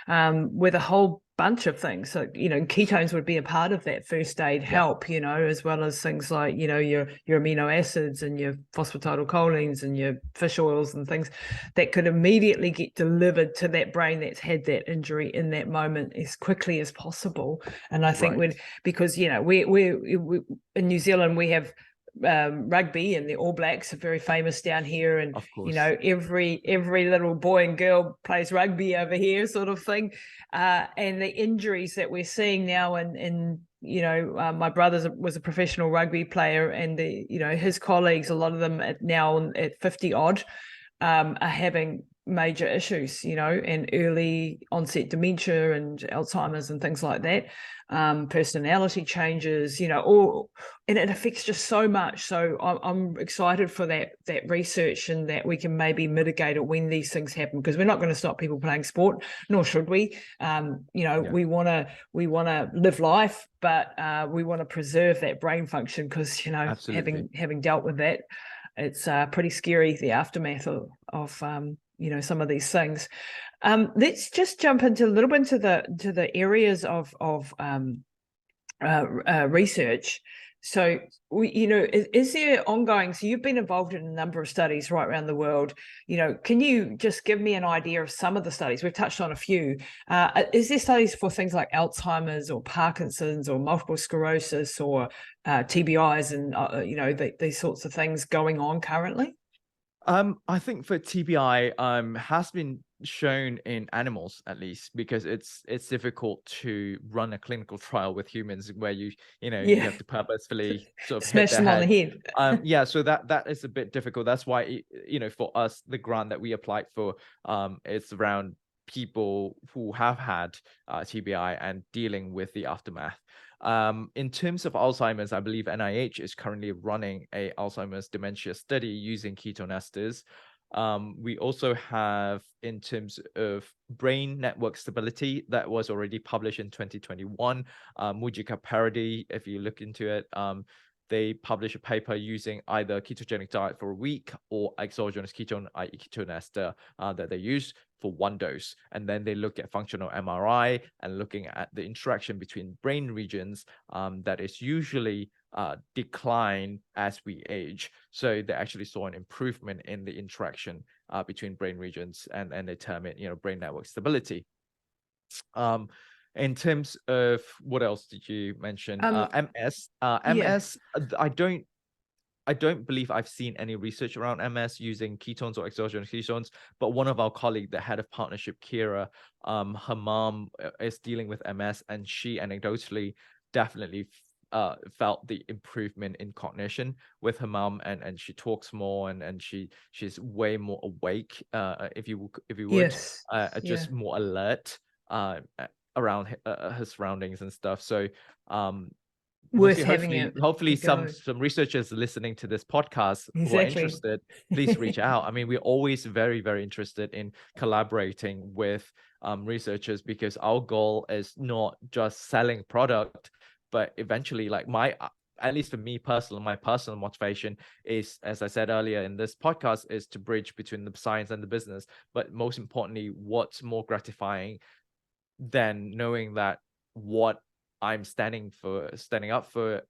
with a whole bunch of things. So, ketones would be a part of that first aid help, as well as things like, your amino acids and your phosphatidylcholines and your fish oils and things that could immediately get delivered to that brain that's had that injury in that moment as quickly as possible. And I think because, we in New Zealand, we have rugby, and the All Blacks are very famous down here, and of course, every little boy and girl plays rugby over here, sort of thing. And the injuries that we're seeing now, and my brother was a professional rugby player, and his colleagues, a lot of them now at 50 odd, are having major issues, and early onset dementia and Alzheimer's and things like that, personality changes, and it affects just so much. So I'm excited for that research, and that we can maybe mitigate it when these things happen, because we're not going to stop people playing sport, nor should we. We want to live life, but we want to preserve that brain function, because having dealt with that, it's pretty scary, the aftermath of some of these things. Let's just jump into a little bit into the areas of research. So is there ongoing? So you've been involved in a number of studies right around the world. Can you just give me an idea of some of the studies? We've touched on a few. Is there studies for things like Alzheimer's or Parkinson's or multiple sclerosis or TBIs and these sorts of things going on currently? I think for TBI has been shown in animals, at least, because it's difficult to run a clinical trial with humans where you have to purposefully sort of smash them on the head. So that is a bit difficult. That's why for us, the grant that we applied for, it's around people who have had TBI and dealing with the aftermath. In terms of Alzheimer's, I believe NIH is currently running a Alzheimer's dementia study using ketone esters. We also have, in terms of brain network stability, that was already published in 2021. Mujika Parady, if you look into it, they published a paper using either ketogenic diet for a week or exogenous ketone, i.e. ketone ester, that they use for one dose. And then they look at functional MRI and looking at the interaction between brain regions that is usually decline as we age. So they actually saw an improvement in the interaction between brain regions, and they term it, brain network stability. In terms of what else did you mention? MS. I don't believe I've seen any research around MS using ketones or exogenous ketones, but one of our colleagues, the head of partnership, Kira, her mom is dealing with MS, and she anecdotally definitely felt the improvement in cognition with her mom, and she talks more, and she's way more awake, if you would, just more alert around her surroundings and stuff. So hopefully some researchers listening to this podcast who are interested, please reach out. I mean, we're always very, very interested in collaborating with researchers, because our goal is not just selling product, but eventually, like at least for me personally, my personal motivation is, as I said earlier in this podcast, is to bridge between the science and the business. But most importantly, what's more gratifying than knowing that what I'm standing up for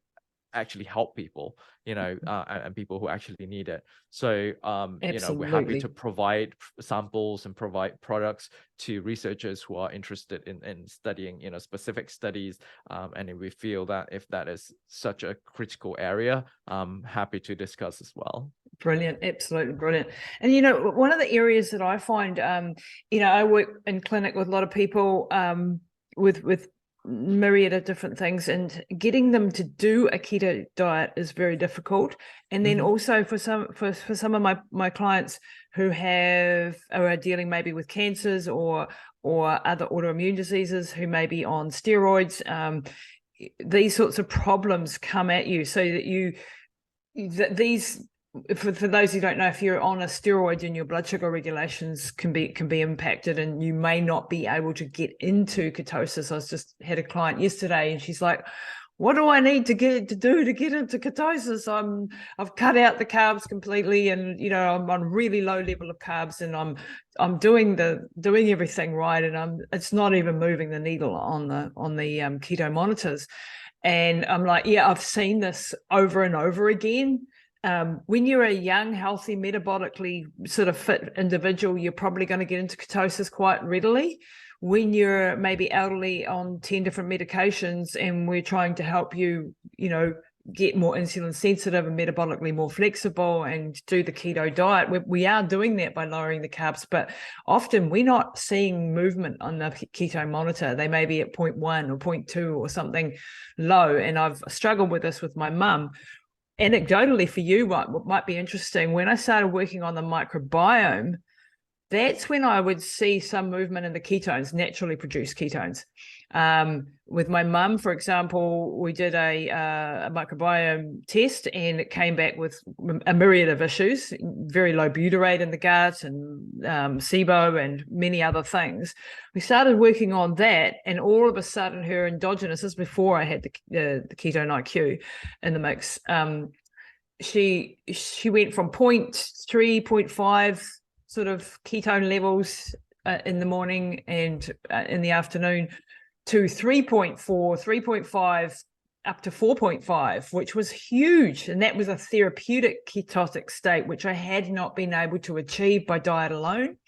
actually help people, and people who actually need it. So we're happy to provide samples and provide products to researchers who are interested in studying specific studies, and if we feel that if that is such a critical area, I'm happy to discuss as well. Brilliant, absolutely brilliant. And one of the areas that I find, I work in clinic with a lot of people with myriad of different things, and getting them to do a keto diet is very difficult. And then also for some of my clients who are dealing maybe with cancers or other autoimmune diseases, who may be on steroids, these sorts of problems come at you, so that these, for those who don't know, if you're on a steroid, and your blood sugar regulations can be impacted, and you may not be able to get into ketosis. I just had a client yesterday, and she's like, what do I need to do to get into ketosis? I've cut out the carbs completely, and I'm on really low level of carbs, and I'm doing everything right, and it's not even moving the needle on the keto monitors. And I'm like, yeah, I've seen this over and over again. When you're a young, healthy, metabolically sort of fit individual, you're probably going to get into ketosis quite readily. When you're maybe elderly on 10 different medications, and we're trying to help you, get more insulin sensitive and metabolically more flexible and do the keto diet, we are doing that by lowering the carbs, but often we're not seeing movement on the keto monitor. They may be at 0.1 or 0.2 or something low. And I've struggled with this with my mum. Anecdotally, for you, what might be interesting, when I started working on the microbiome, that's when I would see some movement in the ketones, naturally produced ketones. With my mum, for example, we did a microbiome test, and it came back with a myriad of issues, very low butyrate in the gut, and SIBO, and many other things. We started working on that, and all of a sudden her endogenous, this is before I had the ketone IQ in the mix, she went from 0.3, 0.5 sort of ketone levels in the morning and in the afternoon, to 3.4, 3.5, up to 4.5, which was huge. And that was a therapeutic ketotic state, which I had not been able to achieve by diet alone,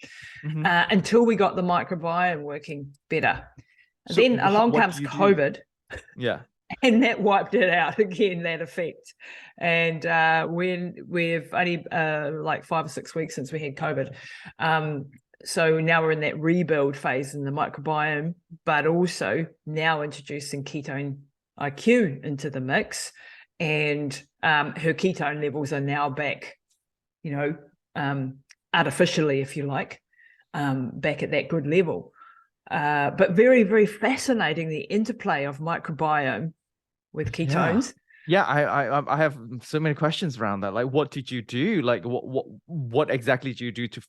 until we got the microbiome working better. So then along comes COVID. Yeah. And that wiped it out again, that effect. And when we've only like 5 or 6 weeks since we had COVID. So now we're in that rebuild phase in the microbiome, but also now introducing ketone IQ into the mix. And her ketone levels are now back, artificially, if you like, back at that good level. But very, very fascinating, the interplay of microbiome with ketones. Yeah, I have so many questions around that. Like, what did you do? Like, what exactly did you do to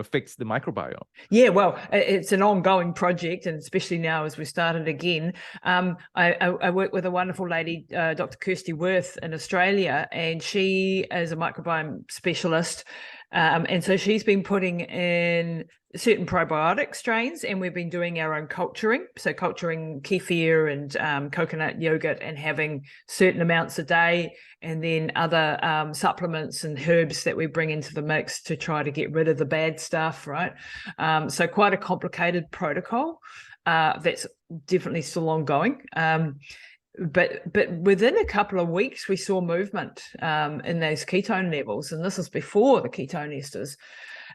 fix the microbiome? Yeah, well, it's an ongoing project, and especially now as we started again. I work with a wonderful lady, Dr. Kirsty Worth in Australia, and she is a microbiome specialist. And so she's been putting in certain probiotic strains, and we've been doing our own culturing. So culturing kefir and coconut yogurt, and having certain amounts a day, and then other supplements and herbs that we bring into the mix to try to get rid of the bad stuff, right? So quite a complicated protocol that's definitely still ongoing. But within a couple of weeks, we saw movement in those ketone levels, and this is before the ketone esters.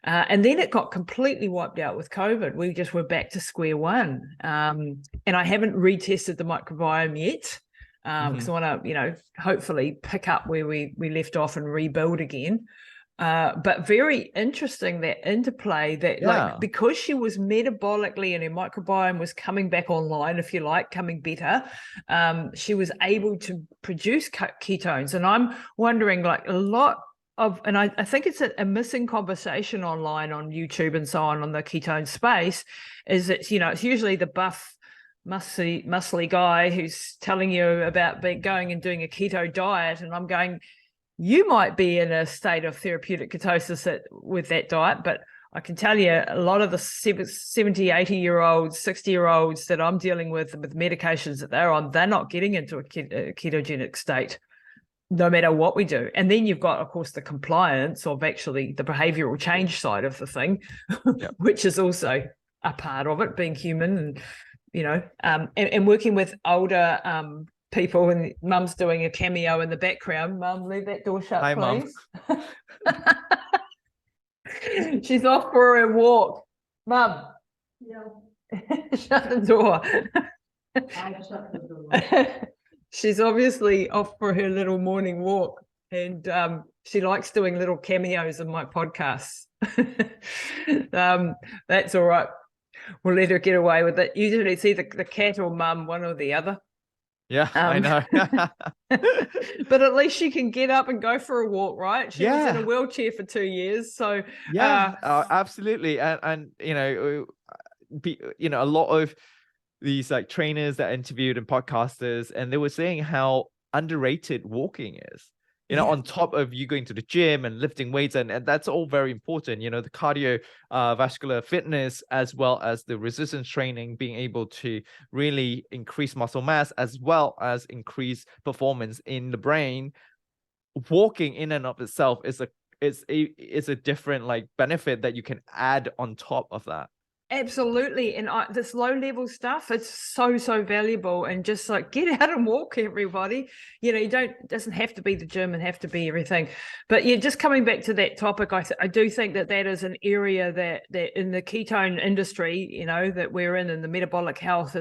And then it got completely wiped out with COVID. We just were back to square one. And I haven't retested the microbiome yet, because I want to, hopefully pick up where we left off and rebuild again. But very interesting, that interplay, that like, because she was metabolically, and her microbiome was coming back online, if you like, coming better, she was able to produce ketones. And I'm wondering, like, a lot of, and I think it's a missing conversation online on YouTube and so on the ketone space, is that, it's usually the buff muscly guy who's telling you about going and doing a keto diet, and I'm going, you might be in a state of therapeutic ketosis with that diet, but I can tell you a lot of the 70, 80-year-olds, 60-year-olds that I'm dealing with medications that they're on, they're not getting into a ketogenic state, no matter what we do. And then you've got, of course, the compliance of actually the behavioral change side of the thing, yep. which is also a part of it, being human and working with older people. And Mum's doing a cameo in the background. Mum, leave that door shut, Hi, please. Mum. She's off for a walk. Mum. Yeah. Shut the door. I shut the door. She's obviously off for her little morning walk, and she likes doing little cameos in my podcasts. That's all right. We'll let her get away with it. Usually it's either the cat or Mum, one or the other. Yeah, I know. But at least she can get up and go for a walk, right? She was in a wheelchair for 2 years, so absolutely. And a lot of these like trainers that I interviewed and podcasters, and they were saying how underrated walking is. On top of you going to the gym and lifting weights, and that's all very important, the cardiovascular fitness, as well as the resistance training, being able to really increase muscle mass, as well as increase performance in the brain. Walking in and of itself is a different like benefit that you can add on top of that. Absolutely. And this low level stuff, it's so valuable. And just like, get out and walk, everybody. Doesn't have to be the gym and have to be everything. But yeah, just coming back to that topic, I do think that is an area that in the ketone industry, that we're in the metabolic health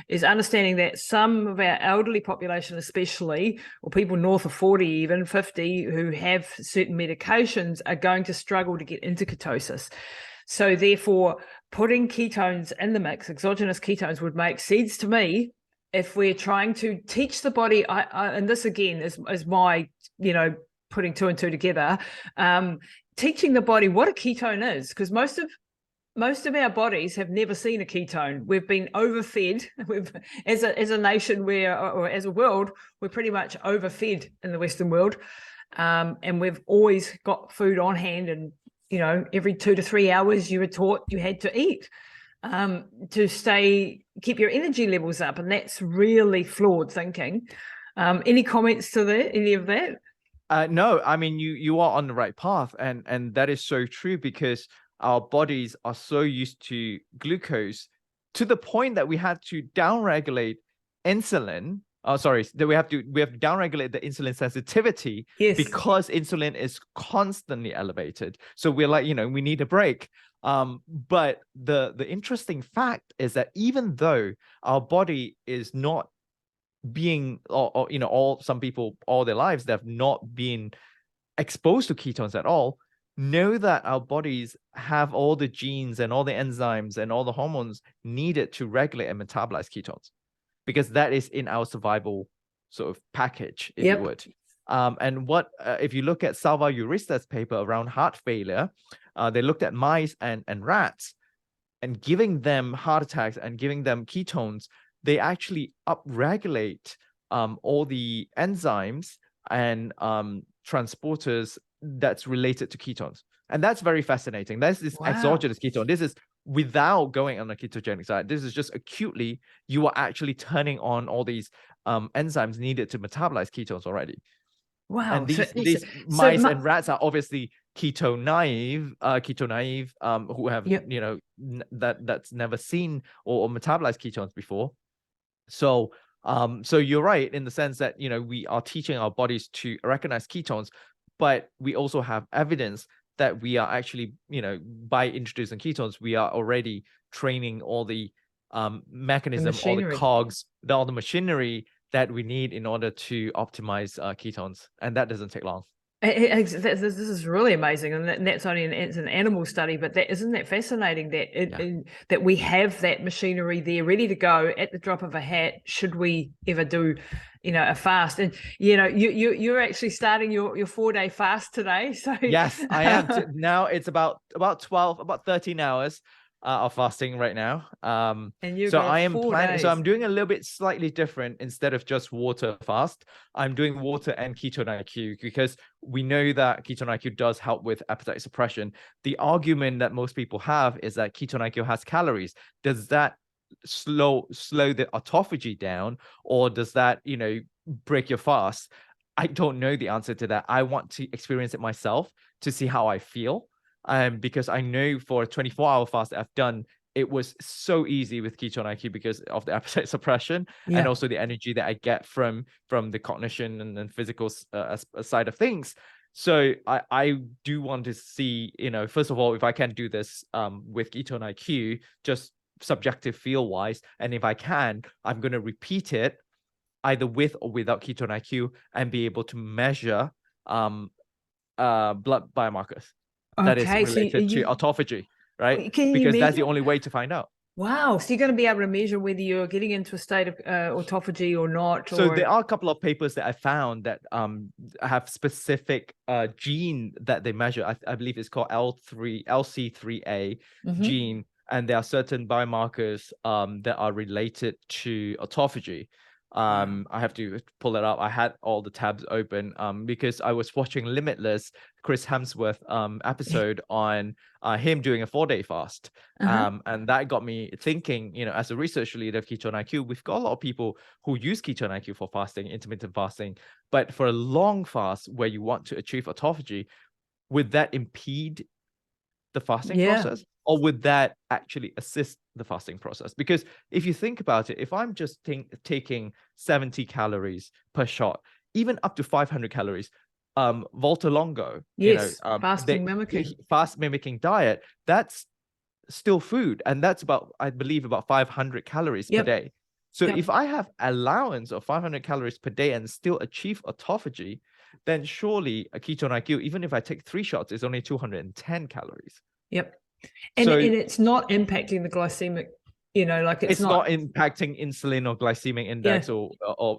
is understanding that some of our elderly population, especially, or people north of 40, even 50, who have certain medications, are going to struggle to get into ketosis. So therefore, putting ketones in the mix, exogenous ketones, would make sense to me if we're trying to teach the body. And this again is my, putting two and two together, teaching the body what a ketone is, because most of our bodies have never seen a ketone. We've been overfed. As a nation, or as a world, we're pretty much overfed in the Western world, and we've always got food on hand, and every 2 to 3 hours you were taught you had to eat to keep your energy levels up. And that's really flawed thinking. Any comments to that? Any of that? No, I mean, you are on the right path. And that is so true, because our bodies are so used to glucose to the point that we had to downregulate insulin. That we have to downregulate the insulin sensitivity, because insulin is constantly elevated. So we're like, we need a break. But the interesting fact is that even though our body is not being, some people all their lives, they've not been exposed to ketones at all, know that our bodies have all the genes and all the enzymes and all the hormones needed to regulate and metabolize ketones, because that is in our survival sort of package, if you would. And what if you look at Salva Urista's paper around heart failure, they looked at mice and rats, and giving them heart attacks and giving them ketones, they actually upregulate all the enzymes and transporters that's related to ketones. And that's very fascinating. That's this exogenous ketone. This is without going on a ketogenic diet. This is just acutely, you are actually turning on all these enzymes needed to metabolize ketones already. Wow. And these mice and rats are obviously keto naive, who have, that's never seen or metabolized ketones before. So you're right in the sense that, we are teaching our bodies to recognize ketones, but we also have evidence that we are actually, by introducing ketones, we are already training all the mechanism, all the cogs, all the machinery that we need in order to optimize ketones. And that doesn't take long. This is really amazing, and that's only it's an animal study, but isn't that fascinating that we have that machinery there ready to go at the drop of a hat should we ever do a fast. And you're actually starting your 4-day fast today. So yes, I am. Now it's about 13 hours. of fasting right now. And you've So got I am 4 days. So I'm doing a little bit slightly different. Instead of just water fast, I'm doing water and ketone IQ, because we know that ketone IQ does help with appetite suppression. The argument that most people have is that ketone IQ has calories. Does that slow the autophagy down, or does that, break your fast? I don't know the answer to that. I want to experience it myself to see how I feel. Because I know for a 24-hour fast that I've done, it was so easy with ketone IQ because of the appetite suppression and also the energy that I get from the cognition and physical side of things. So I do want to see, first of all, if I can do this with ketone IQ, just subjective feel wise, and if I can, I'm going to repeat it either with or without ketone IQ and be able to measure blood biomarkers that is Okay, so related to autophagy, right? can you Because that's the measure? only way to find out. Wow, so you're going to be able to measure whether you're getting into a state of autophagy or not. So there are a couple of papers that I found that have specific gene that they measure. I believe it's called LC3A gene, and there are certain biomarkers that are related to autophagy. I have to pull it up. I had all the tabs open because I was watching Limitless, Chris Hemsworth episode on him doing a 4-day fast. And that got me thinking, as a research leader of Ketone IQ, we've got a lot of people who use Ketone IQ for fasting, intermittent fasting, but for a long fast where you want to achieve autophagy, would that impede the fasting process, or would that actually assist the fasting process? Because if you think about it, if I'm just taking 70 calories per shot, even up to 500 calories, Volta Longo, fast mimicking diet, that's still food, and that's about, I believe, about 500 calories per day. So if I have allowance of 500 calories per day and still achieve autophagy, then surely a ketone IQ, even if I take 3 shots, is only 210 calories. And it's not impacting the glycemic, it's not impacting insulin or glycemic index or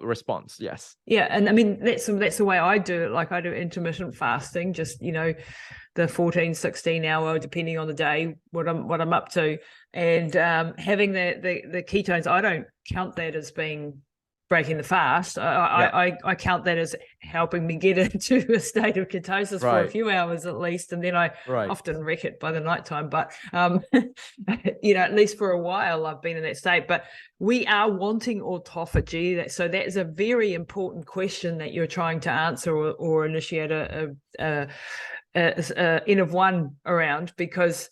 response. And I mean, that's the way I do it. Like I do intermittent fasting, just the 14-16 hour, depending on the day, what I'm up to, and having the ketones, I don't count that as being breaking the fast. I count that as helping me get into a state of ketosis for a few hours at least, and then I often wreck it by the nighttime. But at least for a while I've been in that state. But we are wanting autophagy, so that is a very important question that you're trying to answer or initiate a N of 1 around, because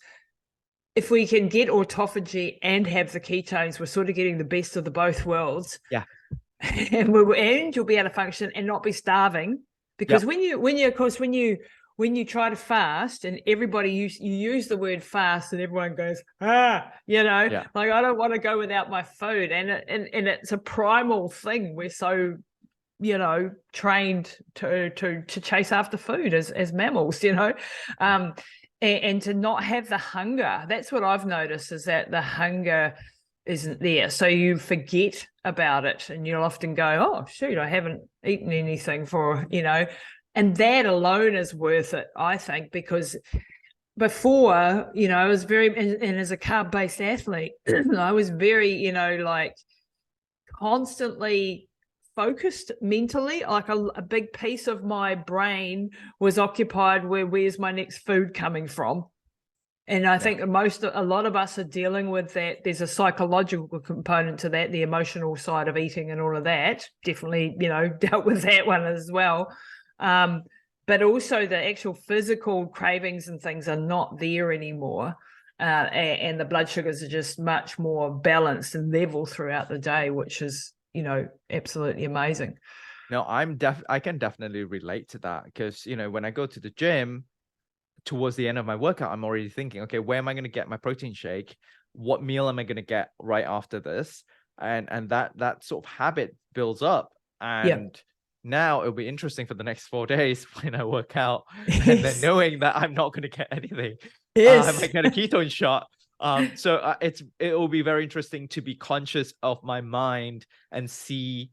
if we can get autophagy and have the ketones, we're sort of getting the best of the both worlds. And you'll be able to function and not be starving, because when you try to fast, and everybody you use the word fast and everyone goes like, I don't want to go without my food, and it's a primal thing. We're so trained to chase after food as mammals, and to not have the hunger. That's what I've noticed, is that the hunger isn't there. So you forget about it, and you'll often go, oh, shoot, I haven't eaten anything for, and that alone is worth it, I think, because before, I was very, and as a carb-based athlete, I was very, constantly focused mentally, like a big piece of my brain was occupied with where's my next food coming from. And I think a lot of us are dealing with that. There's a psychological component to that, the emotional side of eating and all of that. Definitely, dealt with that one as well. But also the actual physical cravings and things are not there anymore. And the blood sugars are just much more balanced and level throughout the day, which is, absolutely amazing. No, I can definitely relate to that, because, when I go to the gym, towards the end of my workout, I'm already thinking, okay, where am I going to get my protein shake? What meal am I going to get right after this? And that sort of habit builds up. And now it'll be interesting for the next 4 days when I work out, and then knowing that I'm not going to get anything. I might get a ketone shot. So it will be very interesting to be conscious of my mind and see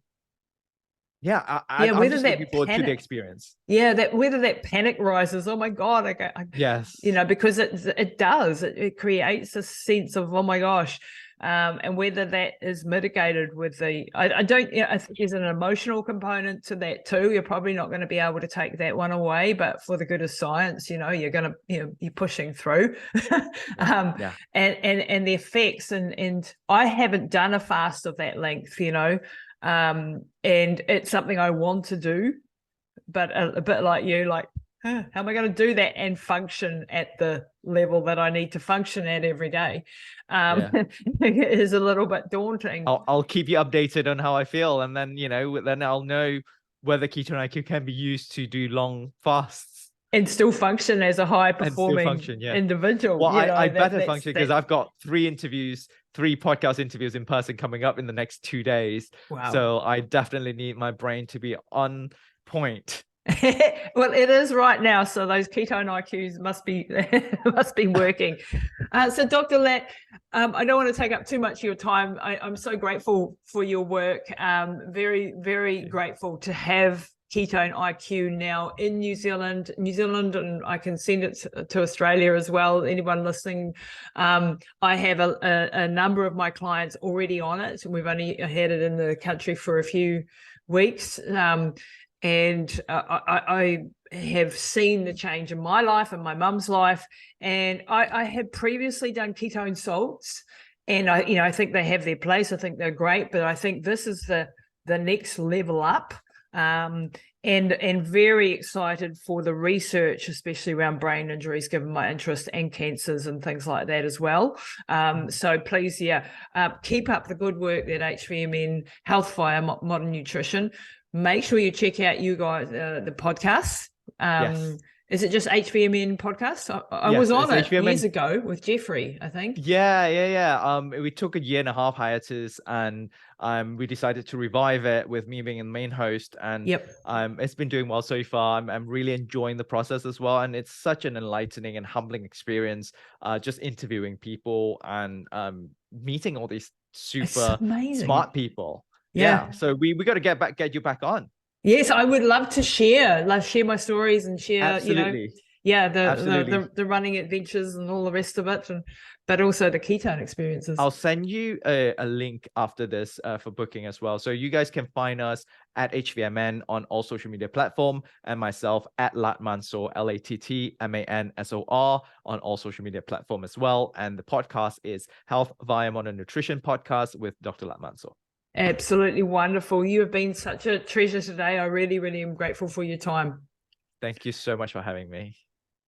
Yeah, I'm whether just that looking forward to the panic, experience. yeah, that whether that panic rises, oh my God, Yes. you know, because it does, it creates a sense of, oh my gosh, and whether that is mitigated with the, I don't, you know, I think there's an emotional component to that too. You're probably not going to be able to take that one away, but for the good of science, you know, you're going to, you know, you're pushing through, and the effects, and I haven't done a fast of that length, you know, and it's something I want to do, but a bit like you, like, how am I going to do that and function at the level that I need to function at every day? It is a little bit daunting. I'll keep you updated on how I feel, and then, you know, then I'll know whether Ketone IQ can be used to do long fasts And still function as a high performing individual. Well, you know, I better function because I've got 3 podcast interviews in person coming up in the next 2 days. Wow. So I definitely need my brain to be on point. Well, it is right now, so those ketone IQs must be working. So Dr. Latt, I don't want to take up too much of your time. I'm so grateful for your work. Very, very grateful to have Ketone IQ now in New Zealand, and I can send it to Australia as well. Anyone listening, I have a number of my clients already on it. We've only had it in the country for a few weeks. And I have seen the change in my life and my mum's life. And I had previously done ketone salts, and I think they have their place. I think they're great, but I think this is the next level up. And very excited for the research, especially around brain injuries, given my interest, and cancers and things like that as well. So please, keep up the good work that HVMN Health via Modern Nutrition. Make sure you check out you guys, the podcast. Yes. Is it just HVMN podcast? I was on it HVMN years ago with Jeffrey, I think. Yeah. We took a 1.5-year hiatus, and we decided to revive it with me being the main host. And it's been doing well so far. I'm really enjoying the process as well. And it's such an enlightening and humbling experience, just interviewing people and meeting all these super smart people. Yeah. So we got to get you back on. Yes, I would love to share my stories and share, Absolutely. the running adventures and all the rest of it, but also the ketone experiences. I'll send you a link after this for booking as well. So you guys can find us at HVMN on all social media platforms, and myself at Latt Mansor, LattMansor, on all social media platforms as well. And the podcast is Health via Modern Nutrition Podcast with Dr. Latt Mansor. Absolutely wonderful. You have been such a treasure today. I really, really am grateful for your time. Thank you so much for having me.